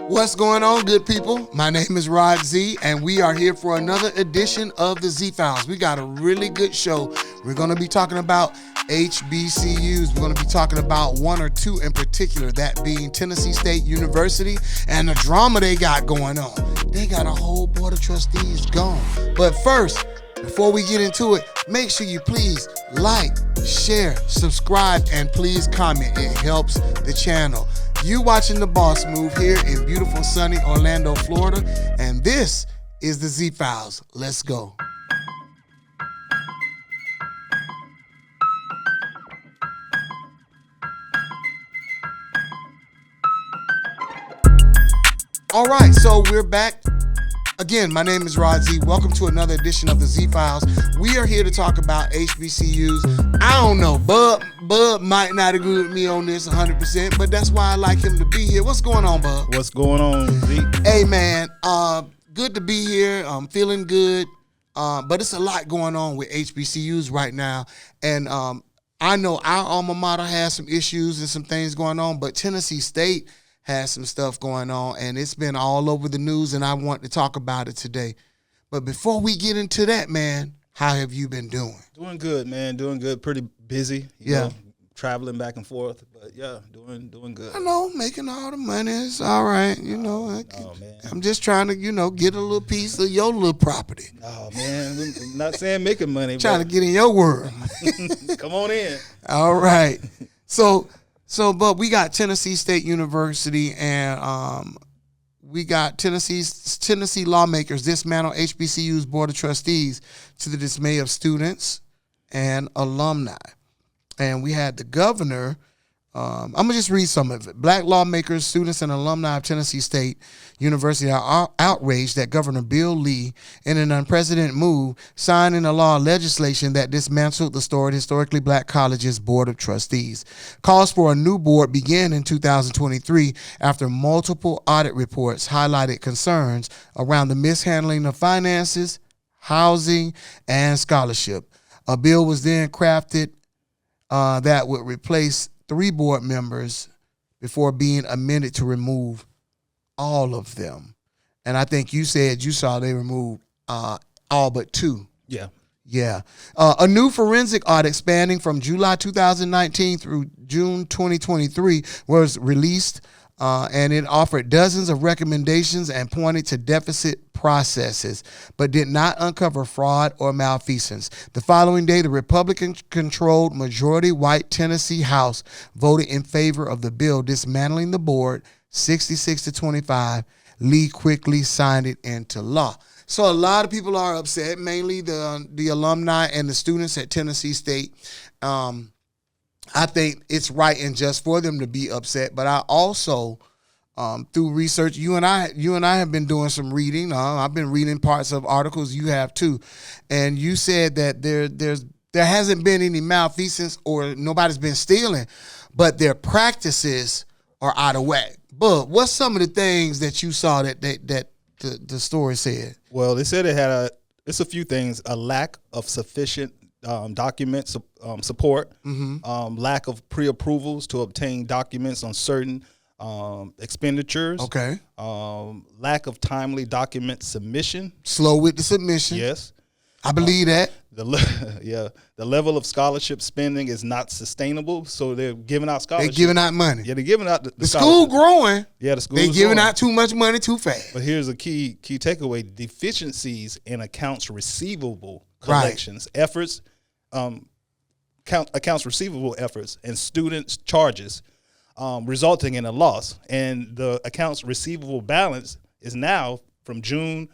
What's going on, good people? My name is Rod Z, and we are here for another edition of the Z Files. We got a really good show. We're going to be talking about HBCUs. We're going to be talking about one or two in particular, that being Tennessee State University and the drama they got going on. They got a whole board of trustees gone. But first, before we get into it, make sure you please like, share, subscribe, and please comment. It helps the channel. You watching The Boss Move here in beautiful sunny Orlando, Florida, and this is the Z Files. Let's go. All right, so we're back. Again, my name is Rod Z. Welcome to another edition of the Z Files. We are here to talk about HBCUs. I don't know, Bub might not agree with me on this 100%, but that's why I like him to be here. What's going on, Bub? What's going on, Z? Hey, man, good to be here. I'm feeling good, but it's a lot going on with HBCUs right now, and I know our alma mater has some issues and some things going on, but Tennessee State has some stuff going on, and it's been all over the news, and I want to talk about it today. But before we get into that, man, how have you been doing? Doing good, man. Doing good. Pretty busy. You know, traveling back and forth, but yeah, doing good. I know, making all the money. It's all right. You know, man. I'm just trying to, get a little piece of your little property. Oh, man. I'm not saying making money. Trying to get in your world. Come on in. All right. But we got Tennessee State University, and we got Tennessee lawmakers dismantle HBCU's Board of Trustees to the dismay of students and alumni. And we had the governor. I'm going to just read some of it. Black lawmakers, students, and alumni of Tennessee State University are outraged that Governor Bill Lee, in an unprecedented move, signed into law legislation that dismantled the historically black college's Board of Trustees. Calls for a new board began in 2023 after multiple audit reports highlighted concerns around the mishandling of finances, housing, and scholarship. A bill was then crafted that would replace 3 board members before being amended to remove all of them. And I think you said you saw they removed all but 2. Yeah. Yeah. A new forensic audit spanning from July 2019 through June 2023 was released, and it offered dozens of recommendations and pointed to deficit processes, but did not uncover fraud or malfeasance. The following day, the Republican-controlled majority-white Tennessee House voted in favor of the bill dismantling the board, 66-25. Lee quickly signed it into law. So a lot of people are upset, mainly the alumni and the students at Tennessee State. I think it's right and just for them to be upset, but I also, through research, you and I have been doing some reading. I've been reading parts of articles. You have too, and you said that there hasn't been any malfeasance or nobody's been stealing, but their practices are out of whack. But what's some of the things that you saw that the story said? Well, they said it had it's a few things: a lack of sufficient document support, lack of pre-approvals to obtain documents on certain expenditures. Okay. Lack of timely document submission. Slow with the submission. Yes. I believe that. The level of scholarship spending is not sustainable, so they're giving out scholarships. They're giving out money. Yeah, they're giving out the school growing. Yeah, the school. They're giving out too much money too fast. But here's a key takeaway: deficiencies in accounts receivable collections efforts, accounts receivable efforts, and students' charges, resulting in a loss. And the accounts receivable balance is now from July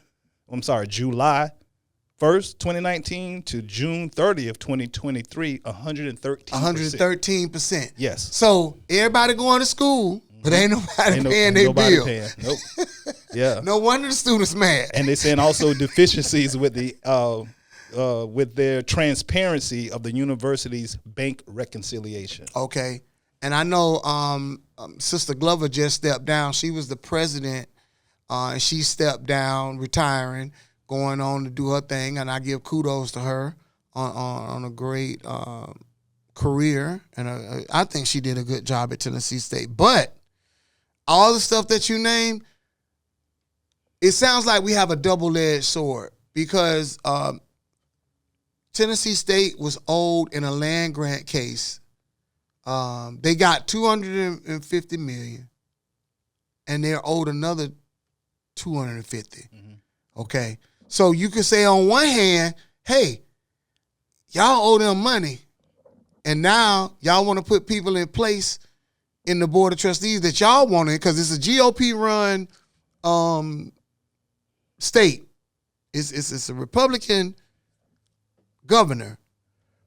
1st, 2019 to June 30th, 2023, 113%. 113%. Yes. So everybody going to school, but ain't nobody paying their bill. Nope. Yeah. No wonder the students mad. And they're saying also deficiencies with their transparency of the university's bank reconciliation. Okay. And I know Sister Glover just stepped down. She was the president, and she stepped down, retiring, going on to do her thing, and I give kudos to her on a great career, and I think she did a good job at Tennessee State. But all the stuff that you named, it sounds like we have a double-edged sword because Tennessee State was owed in a land grant case. They got $250 million, and they're owed another $250. Mm-hmm. Okay, so you could say on one hand, hey, y'all owe them money, and now y'all want to put people in place in the board of trustees that y'all wanted because it's a GOP-run state. It's a Republican governor,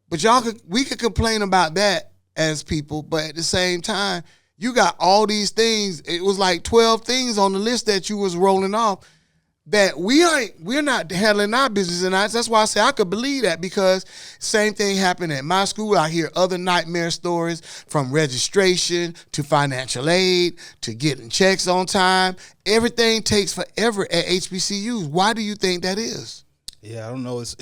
but we could complain about that as people, but at the same time, you got all these things. It was like 12 things on the list that you was rolling off that we're not handling our business, and that's why I say I could believe that because same thing happened at my school. I hear other nightmare stories from registration to financial aid to getting checks on time. Everything takes forever at HBCUs. Why do you think that is? Yeah, I don't know. It's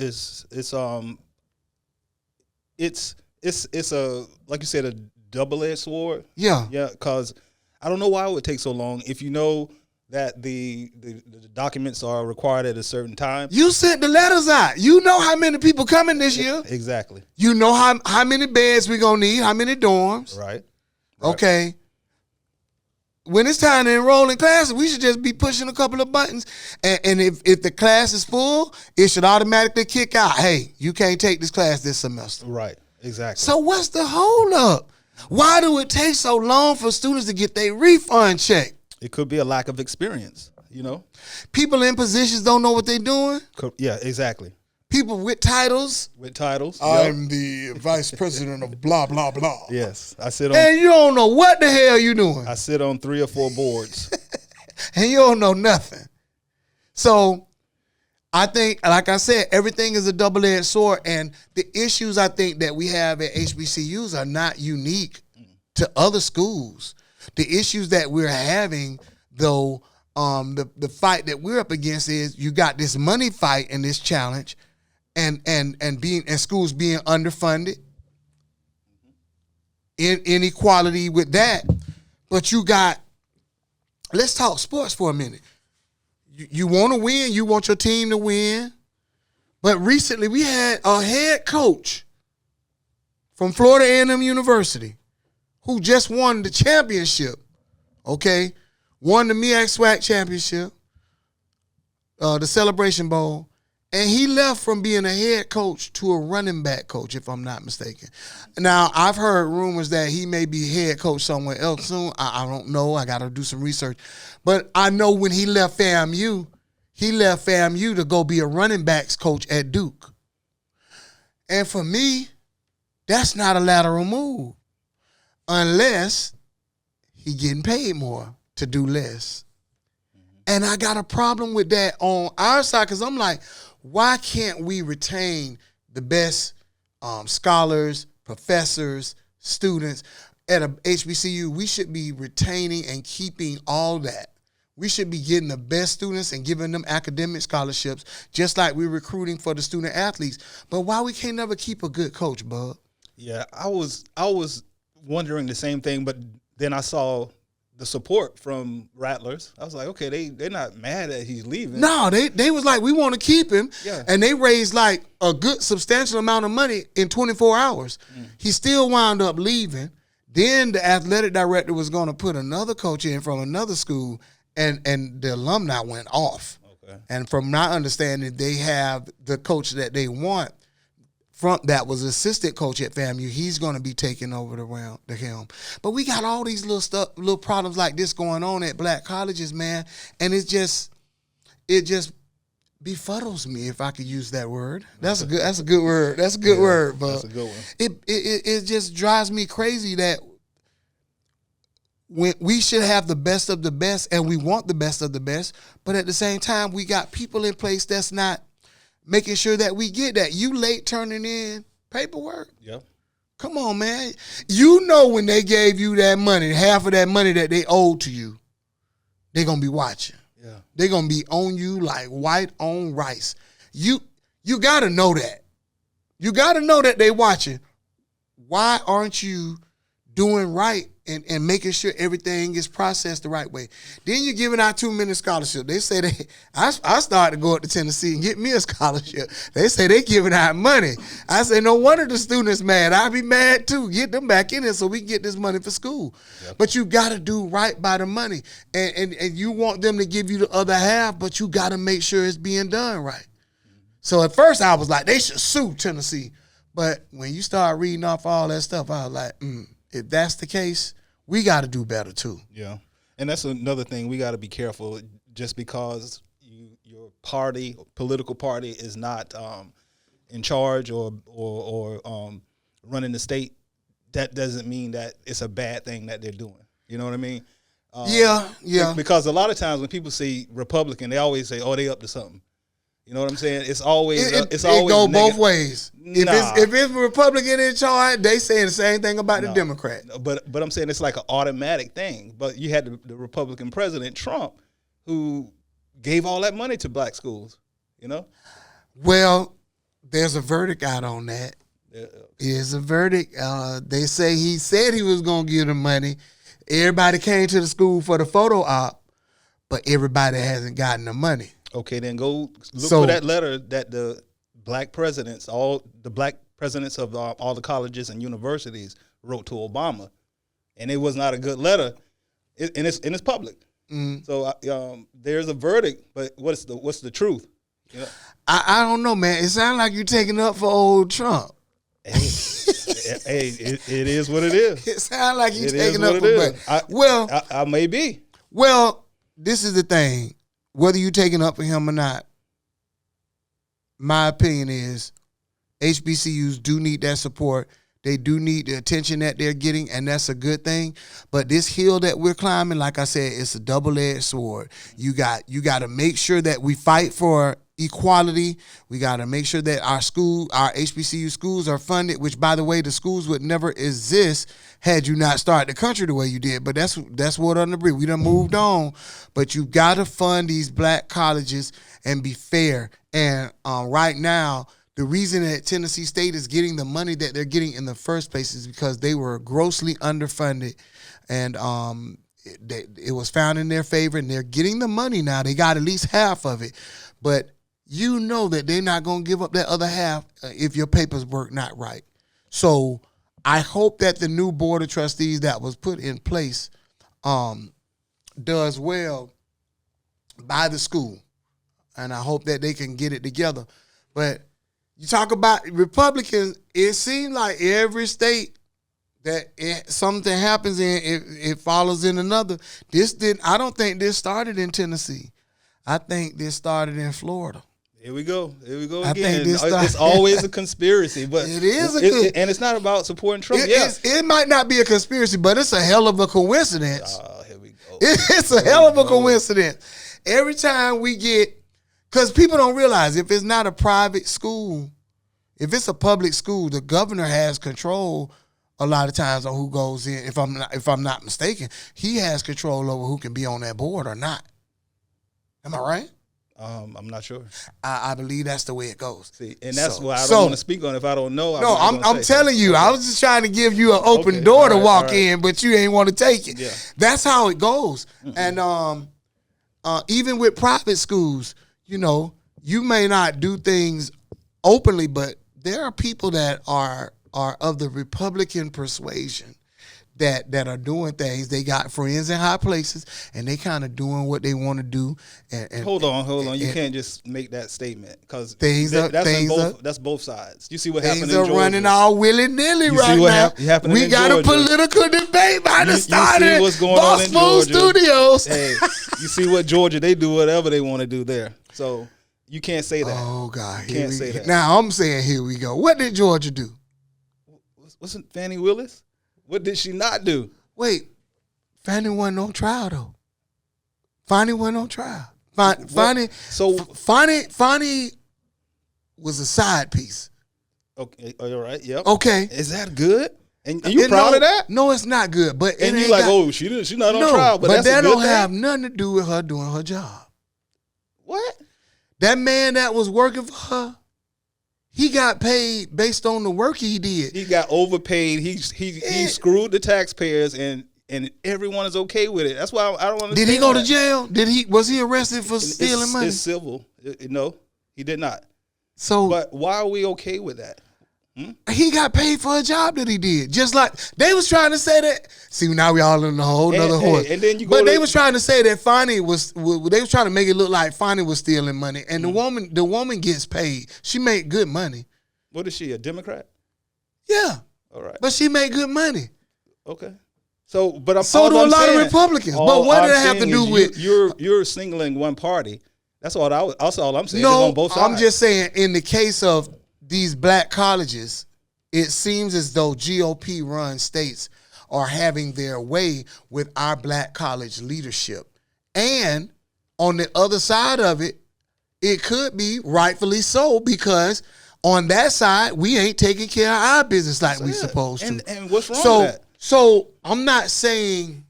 a, like you said, a double-edged sword. Yeah. Yeah, because I don't know why it would take so long if you know that the documents are required at a certain time. You sent the letters out. You know how many people coming this year. Exactly. You know how many beds we going to need, how many dorms. Right. Okay. When it's time to enroll in classes, we should just be pushing a couple of buttons. And if the class is full, it should automatically kick out, hey, you can't take this class this semester. Right. Exactly. So what's the hold up? Why do it take so long for students to get their refund check? It could be a lack of experience, People in positions don't know what they're doing. Yeah, exactly. People with titles. I'm the vice president of blah, blah, blah. Yes. I sit on. And you don't know what the hell you doing. I sit on 3 or 4 boards. And you don't know nothing. So I think, like I said, everything is a double-edged sword. And the issues I think that we have at HBCUs are not unique to other schools. The issues that we're having, though, the fight that we're up against is you got this money fight and this challenge, and schools being underfunded, inequality with that. But you got, let's talk sports for a minute. You want to win, you want your team to win. But recently we had a head coach from Florida A&M University who just won the championship, okay? Won the MEAC SWAC championship, the Celebration Bowl, and he left from being a head coach to a running back coach, if I'm not mistaken. Now, I've heard rumors that he may be head coach somewhere else soon. I don't know. I got to do some research. But I know when he left FAMU to go be a running backs coach at Duke. And for me, that's not a lateral move. Unless he getting paid more to do less. And I got a problem with that on our side because I'm like, why can't we retain the best scholars, professors, students at a HBCU? We should be retaining and keeping all that. We should be getting the best students and giving them academic scholarships, just like we're recruiting for the student athletes. But why we can't never keep a good coach, bud? Yeah, I was wondering the same thing, but then I saw the support from Rattlers. I was like, okay, they're not mad that he's leaving. No, they was like, we want to keep him. Yeah. And they raised like a good substantial amount of money in 24 hours. He still wound up leaving. Then the athletic director was going to put another coach in from another school, and the alumni went off. Okay. And from my understanding, they have the coach that they want that was assistant coach at FAMU. He's going to be taking over the helm. But we got all these little problems like this going on at black colleges, man. And it just befuddles me, if I could use that word. That's a good word. That's a good word. But that's a good one. It just drives me crazy that when we should have the best of the best, and we want the best of the best, but at the same time, we got people in place that's not making sure that we get that. You late turning in paperwork? Yep. Come on, man. You know when they gave you that money, half of that money that they owed to you, they're going to be watching. Yeah. They're going to be on you like white on rice. You got to know that. You got to know that they watching. Why aren't you doing right and making sure everything is processed the right way. Then you're giving out too many scholarships. They say I started to go up to Tennessee and get me a scholarship. They say they giving out money. I say, no wonder the students mad. I'd be mad too. Get them back in there so we can get this money for school. Yep. But you got to do right by the money. And you want them to give you the other half, but you got to make sure it's being done right. So at first I was like, they should sue Tennessee. But when you start reading off all that stuff, I was like, if that's the case, we got to do better too. Yeah, and that's another thing. We got to be careful. Just because your party, political party, is not in charge or running the state, that doesn't mean that it's a bad thing that they're doing. You know what I mean? Yeah. Because a lot of times when people say Republican, they always say, "Oh, they up to something." You know what I'm saying? It's always it go both ways. Nah. If it's a Republican in charge, they saying the same thing about the Democrat. But I'm saying it's like an automatic thing. But you had the Republican president Trump, who gave all that money to black schools. You know. Well, there's a verdict out on that. Yeah. There's a verdict. They say he said he was gonna give the money. Everybody came to the school for the photo op, but everybody hasn't gotten the money. Okay, then go look for that letter that the black presidents, all the black presidents of all the colleges and universities wrote to Obama, and it was not a good letter, and it's public. Mm-hmm. So there's a verdict, but what's the truth? You know? I don't know, man. It sounds like you're taking up for old Trump. Hey, it is what it is. It sounds like you're taking up for. I may be. Well, this is the thing. Whether you're taking up for him or not, my opinion is HBCUs do need that support. They do need the attention that they're getting, and that's a good thing. But this hill that we're climbing, like I said, it's a double-edged sword. You got to make sure that we fight for equality. We got to make sure that our HBCU schools are funded, which, by the way, the schools would never exist had you not started the country the way you did. But that's what on the brief. We done moved on. But you got to fund these black colleges and be fair. And right now, the reason that Tennessee State is getting the money that they're getting in the first place is because they were grossly underfunded, and it was found in their favor, and they're getting the money now. They got at least half of it. But you know that they're not going to give up that other half if your papers work not right. So I hope that the new board of trustees that was put in place does well by the school. And I hope that they can get it together. But you talk about Republicans, it seems like every state that something happens in, it follows in another. I don't think this started in Tennessee. I think this started in Florida. Here we go again. I think it's always a conspiracy, but it is and it's not about supporting Trump. It might not be a conspiracy, but it's a hell of a coincidence. Here we go. It's a hell of a coincidence. Every time we get, because people don't realize if it's not a private school, if it's a public school, the governor has control a lot of times on who goes in. If I'm not mistaken, he has control over who can be on that board or not. Am I right? I'm not sure. I believe that's the way it goes. See, and that's why I don't want to speak on it if I don't know. I'm telling you. I was just trying to give you an open door to walk in, but you ain't want to take it. Yeah. That's how it goes. Mm-hmm. And even with private schools, you know, you may not do things openly, but there are people that are of the Republican persuasion that are doing things. They got friends in high places, and they kind of doing what they want to do. And hold on. You can't just make that statement because that's both sides. You see what happened in Georgia. Things are running all willy-nilly right now. We got a political debate by the starter. What's going on in Georgia. Studios. Hey, you see what Georgia, they do whatever they want to do there. So you can't say that. Oh, God. You can't say that. Now, I'm saying here we go. What did Georgia do? Wasn't Fannie Willis? What did she not do? Wait, Fannie wasn't on trial though. Fannie wasn't on trial. Fannie was a side piece. Okay, all right, yep. Okay, is that good? And you proud of that? No, it's not good. But and you like, she's not on trial. But that's that a good don't have nothing to do with her doing her job. What? That man that was working for her, he got paid based on the work he did. He got overpaid. He screwed the taxpayers, and and everyone is okay with it. That's why I don't understand. Did he go to that. jail? Was he arrested for stealing money? It's civil. No, he did not. So, but why are we okay with that? He got paid for a job that he did. Just like they was trying to say that. See, now we all in a whole nother horse. And then they was trying to say that Fonnie was. They was trying to make it look like Fonnie was stealing money, and the woman gets paid. She made good money. What is she? A Democrat? Yeah. All right. But she made good money. Okay. So, but I'm so do a lot of Republicans. But what did that have to do with you're singling one party? That's all I'm saying. No, on both sides. I'm just saying in the case of these black colleges, it seems as though GOP-run states are having their way with our black college leadership. And on the other side of it, it could be rightfully so because on that side, we ain't taking care of our business like we supposed to. And what's wrong with that? So I'm not saying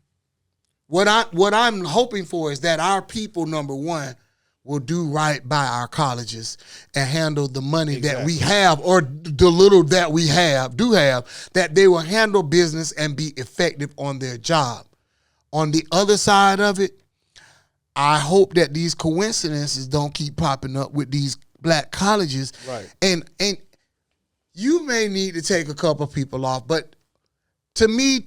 what I'm hoping for is that our people, number one, will do right by our colleges and handle the money that we have or the little that we do have, that they will handle business and be effective on their job. On the other side of it, I hope that these coincidences don't keep popping up with these black colleges. Right. And you may need to take a couple people off, but to me,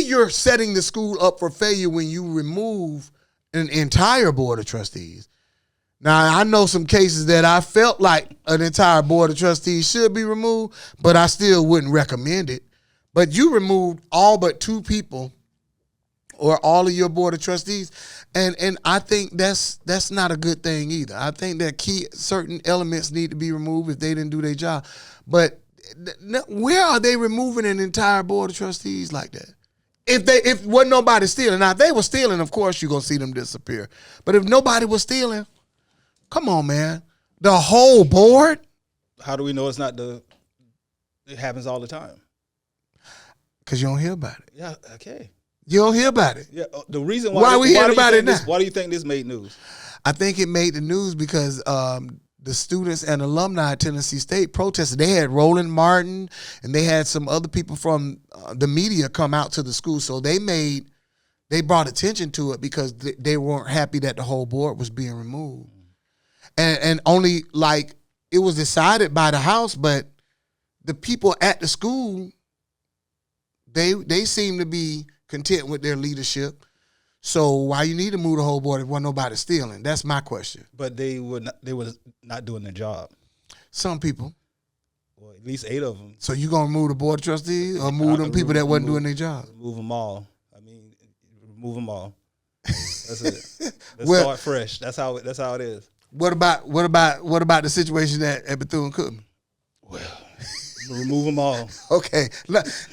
you're setting the school up for failure when you remove an entire board of trustees. Now, I know some cases that I felt like an entire board of trustees should be removed, but I still wouldn't recommend it. But you removed all but 2 people or all of your board of trustees, and I think that's not a good thing either. I think that certain elements need to be removed if they didn't do their job. But where are they removing an entire board of trustees like that? If wasn't nobody stealing, now if they were stealing, of course you're gonna see them disappear. But if nobody was stealing, come on, man, the whole board. How do we know it's not it happens all the time? Because you don't hear about it. Yeah. Okay. You don't hear about it. Yeah. The reason why we hear about it now? Why do you think this made news? I think it made the news because the students and alumni at Tennessee State protested. They had Roland Martin and they had some other people from the media come out to the school. So they brought attention to it because they weren't happy that the whole board was being removed. And only like it was decided by the House, but the people at the school, they seem to be content with their leadership. So why you need to move the whole board if wasn't nobody stealing? That's my question. But they were not doing their job. Some people. Well, at least 8 of them. So you gonna remove the board of trustees or move them people that wasn't doing their job? Remove them all. I mean, remove them all. That's it. Let's start fresh. That's how it is. What about the situation at Bethune-Cookman? Well, remove them all. Okay,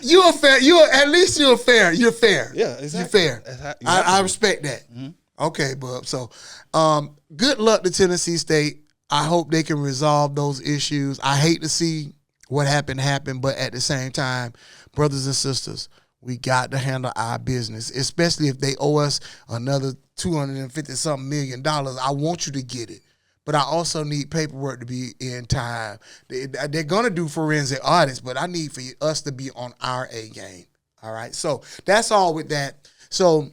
you're fair. You're fair. You're fair. Yeah, exactly. You're fair. I respect that. Mm-hmm. Okay, bub. So, good luck to Tennessee State. I hope they can resolve those issues. I hate to see what happened, but at the same time, brothers and sisters, we got to handle our business, especially if they owe us another $250-something million. I want you to get it. But I also need paperwork to be in time. They're going to do forensic audits, but I need for us to be on our A game. All right? So that's all with that. So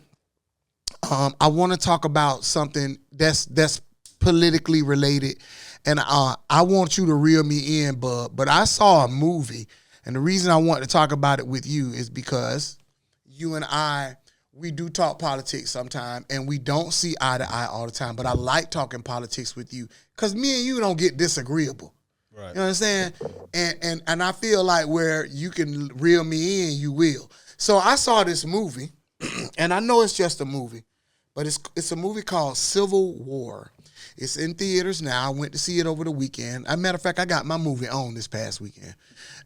I want to talk about something that's politically related, and I want you to reel me in, bub. But I saw a movie, and the reason I want to talk about it with you is because you and I, we do talk politics sometime, and we don't see eye to eye all the time. But I like talking politics with you because me and you don't get disagreeable. Right. You know what I'm saying? And I feel like where you can reel me in, you will. So I saw this movie, and I know it's just a movie, but it's a movie called Civil War. It's in theaters now. I went to see it over the weekend. As a matter of fact, I got my movie on this past weekend.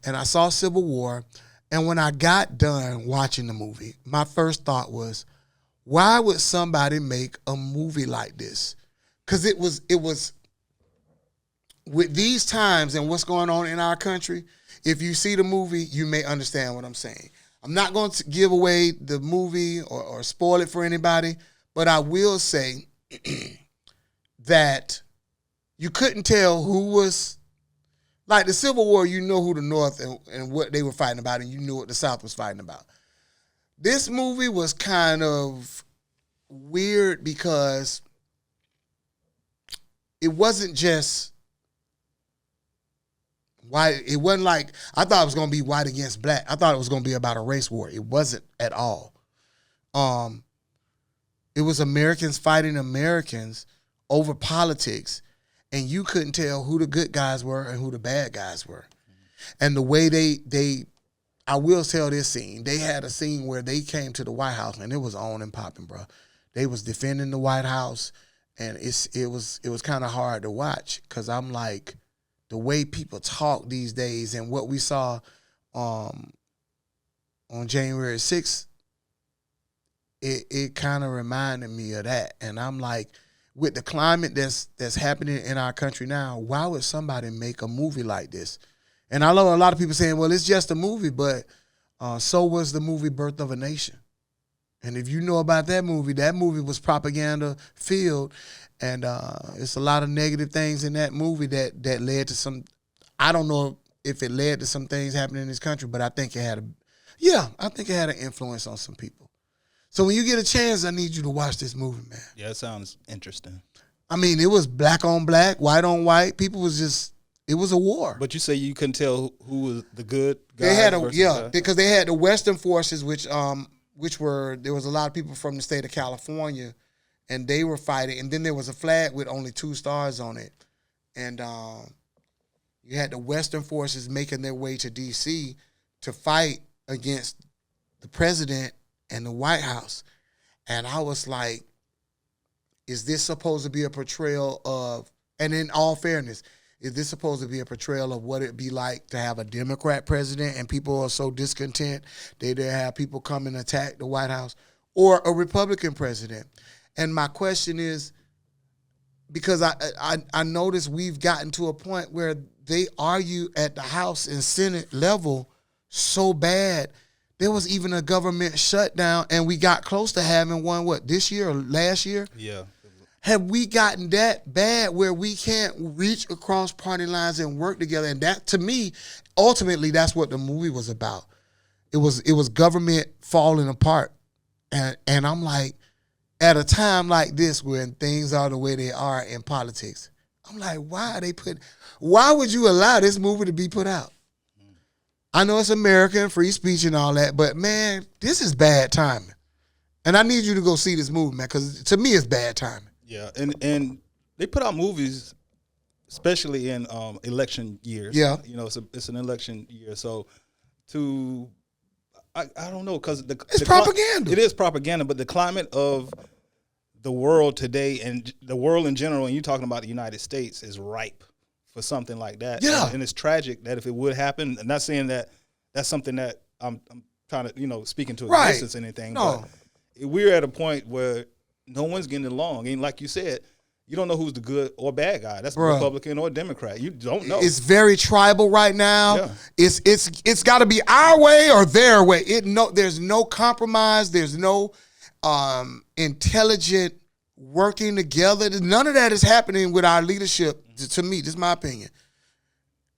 And I saw Civil War. And when I got done watching the movie, my first thought was, why would somebody make a movie like this? Because it was with these times and what's going on in our country, if you see the movie, you may understand what I'm saying. I'm not going to give away the movie or spoil it for anybody, but I will say that you couldn't tell who was, like the Civil War, you know who the North and what they were fighting about, and you knew what the South was fighting about. This movie was kind of weird because it wasn't just white. It wasn't like, I thought it was going to be white against black. I thought it was going to be about a race war. It wasn't at all. It was Americans fighting Americans over politics, and you couldn't tell who the good guys were and who the bad guys were. And the way I will tell this scene. They had a scene where they came to the White House, and it was on and popping, bro. They was defending the White House, and it was kind of hard to watch because I'm like, the way people talk these days and what we saw on January 6th, it kind of reminded me of that. And I'm like, with the climate that's happening in our country now, why would somebody make a movie like this? And I know a lot of people saying, well, it's just a movie, but so was the movie Birth of a Nation. And if you know about that movie was propaganda filled, and it's a lot of negative things in that movie that led to some, I don't know if it led to some things happening in this country, but I think it had an influence on some people. So when you get a chance, I need you to watch this movie, man. Yeah, it sounds interesting. I mean, it was black on black, white on white. People was just, it was a war. But you say you couldn't tell who was the good guys? They had because they had the Western forces, which there was a lot of people from the state of California, and they were fighting. And then there was a flag with only 2 stars on it, and you had the Western forces making their way to D.C. to fight against the president and the White House. And I was like, is this supposed to be a portrayal of, and in all fairness, is this supposed to be a portrayal of what it'd be like to have a Democrat president and people are so discontent they have people come and attack the White House, or a Republican president? And my question is, because I noticed we've gotten to a point where they argue at the House and Senate level so bad. There was even a government shutdown, and we got close to having one, this year or last year? Yeah. Have we gotten that bad where we can't reach across party lines and work together? And that, to me, ultimately, that's what the movie was about. It was government falling apart. And I'm like, at a time like this when things are the way they are in politics, I'm like, why would you allow this movie to be put out? I know it's American, free speech and all that, but, man, this is bad timing. And I need you to go see this movie, man, because to me it's bad timing. Yeah, and they put out movies, especially in election years. Yeah. You know, it's an election year. So I don't know, because it's propaganda. It is propaganda, but the climate of the world today and the world in general, and you're talking about the United States, is ripe for something like that. Yeah. And it's tragic that if it would happen, I'm not saying that that's something that I'm trying to, speak into existence or anything. No. But we're at a point where no one's getting along. And like you said, you don't know who's the good or bad guy. That's Republican or Democrat. You don't know. It's very tribal right now. Yeah. It's got to be our way or their way. There's no compromise. There's no intelligent working together. None of that is happening with our leadership. To me, this is my opinion.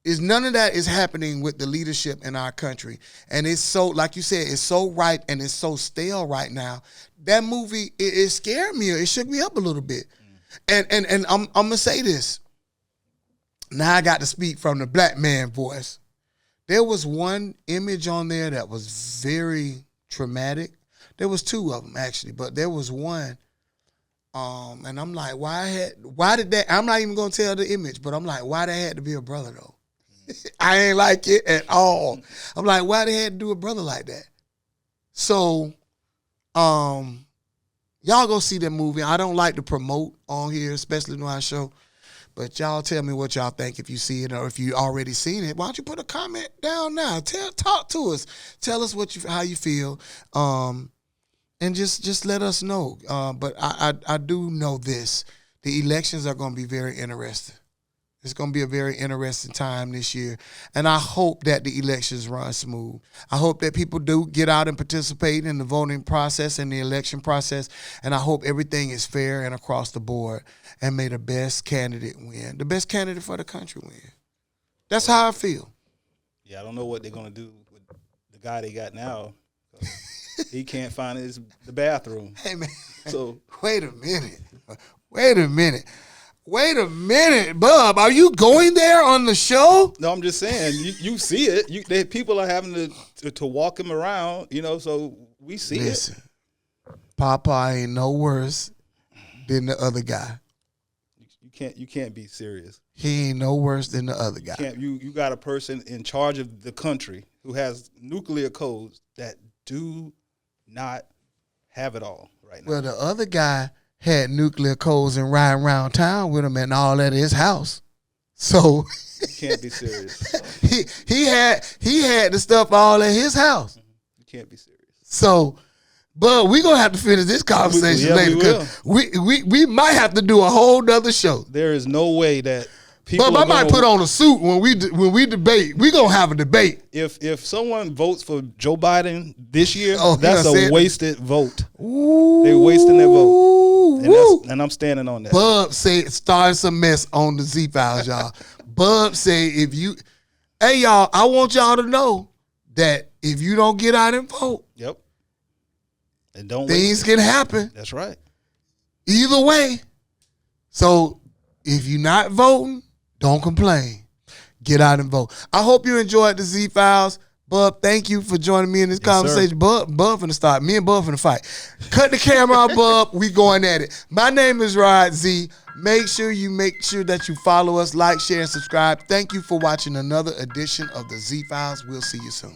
None of that is happening with the leadership in our country. And it's so, like you said, it's so ripe and it's so stale right now. That movie, it scared me. It shook me up a little bit. And I'm going to say this. Now I got to speak from the black man voice. There was one image on there that was very traumatic. There was 2 of them, actually, but there was one. And I'm like, why did that? I'm not even going to tell the image, but I'm like, why that had to be a brother, though? I ain't like it at all. I'm like, why they had to do a brother like that? So, y'all go see that movie. I don't like to promote on here, especially on our show. But y'all tell me what y'all think if you see it or if you already seen it. Why don't you put a comment down now? Talk to us. Tell us how you feel. And just let us know. But I do know this. The elections are going to be very interesting. It's going to be a very interesting time this year. And I hope that the elections run smooth. I hope that people do get out and participate in the voting process and the election process. And I hope everything is fair and across the board. And may the best candidate win. The best candidate for the country win. That's how I feel. Yeah, I don't know what they're going to do with the guy they got now. he can't find the bathroom. Hey man, So wait a minute. Bub, are you going there on the show? no, I'm just saying you see it. People are having to walk him around, so we see Listen, it. Papa ain't no worse than the other guy. You can't be serious. He ain't no worse than the other guy. You got a person in charge of the country who has nuclear codes that do not have it all right now. Well, the other guy had nuclear codes and riding around town with him and all at his house. So You can't be serious. he had the stuff all at his house. You can't be serious. So, but we're gonna have to finish this conversation later because we might have to do a whole nother show. There is no way that people. But I might put on a suit when we debate. We're gonna have a debate. If someone votes for Joe Biden this year, Oh, that's a wasted vote. Ooh, They're wasting their vote. And I'm standing on that. Bub said starting some mess on the Z Files, y'all. Bub said hey y'all, I want y'all to know that if you don't get out and vote, Yep. And don't things can happen That's right. either way. So if you're not voting, don't complain. Get out and vote. I hope you enjoyed the Z Files. Bub, thank you for joining me in this conversation. Bub finna start. Me and Bub finna fight. Cut the camera out, Bub. We going at it. My name is Rod Z. Make sure that you follow us, like, share, and subscribe. Thank you for watching another edition of the Z Files. We'll see you soon.